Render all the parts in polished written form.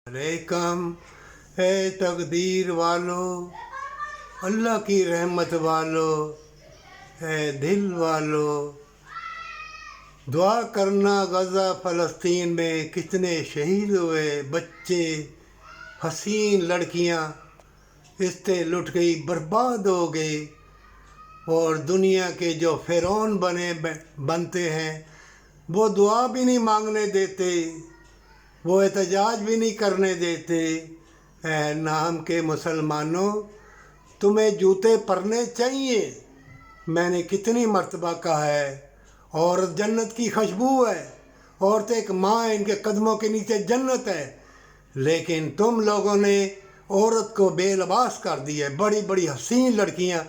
अलैकम है तकदीर वालों, अल्लाह की रहमत वालों, है दिल वालों। दुआ करना गज़ा फ़लस्तीन में कितने शहीद हुए बच्चे, हसीन लड़कियां इससे लुट गई, बर्बाद हो गई। और दुनिया के जो फ़िरौन बनते हैं वो दुआ भी नहीं मांगने देते, वो एहतजाज भी नहीं करने देते। ऐ नाम के मुसलमानों, तुम्हें जूते पहनने चाहिए। मैंने कितनी मर्तबा कहा है, औरत जन्नत की खुशबू है, औरत एक माँ है, इनके कदमों के नीचे जन्नत है। लेकिन तुम लोगों ने औरत को बेलबास कर दिया है। बड़ी बड़ी हसीन लड़कियाँ,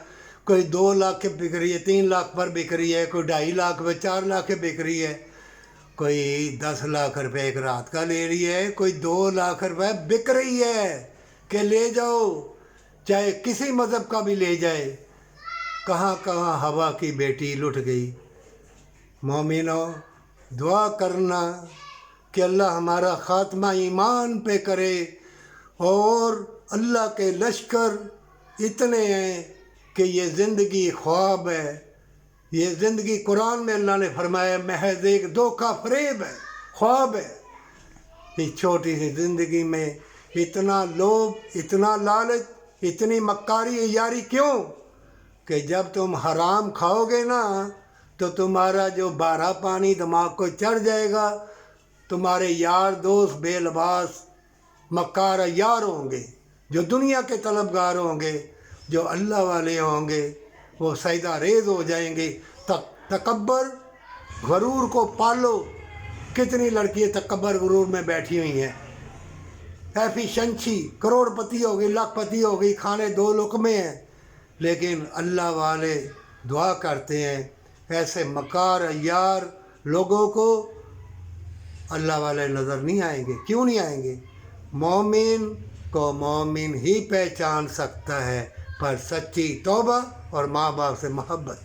कोई 2 लाख के बिक रही है, 3 लाख पर बिक रही है, कोई 2.5 लाख पे 4 लाख के बिक रही है, कोई 10 लाख रुपए एक रात का ले रही है, कोई 2 लाख रुपए बिक रही है कि ले जाओ, चाहे किसी मज़हब का भी ले जाए। कहाँ कहाँ हवा की बेटी लुट गई। मोमिनो, दुआ करना कि अल्लाह हमारा ख़ात्मा ईमान पे करे। और अल्लाह के लश्कर इतने हैं कि ये ज़िंदगी ख्वाब है। ये ज़िंदगी कुरान में अल्लाह ने फरमाया महज एक धोखा फ़रेब है, ख्वाब है। इस छोटी सी ज़िंदगी में इतना लोभ, इतना लालच, इतनी मक्कारी यारी क्यों? कि जब तुम हराम खाओगे ना तो तुम्हारा जो 12 पानी दिमाग को चढ़ जाएगा। तुम्हारे यार दोस्त बेलबास मक्कार यार होंगे, जो दुनिया के तलबगार होंगे, जो अल्लाह वाले होंगे, वो सजदा रेज़ हो जाएंगे। तकब्बर गरूर को पालो। कितनी लड़कियाँ तकब्बर गरूर में बैठी हुई हैं, एफिशिएंसी, करोड़पति हो गई, लाखपति हो गई, खाने 2 लुक़मे हैं। लेकिन अल्लाह वाले दुआ करते हैं, ऐसे मकार यार लोगों को अल्लाह वाले नज़र नहीं आएंगे। क्यों नहीं आएंगे? मोमिन को मोमिन ही पहचान सकता है, पर सच्ची तौबा और माँ बाप से मोहब्बत।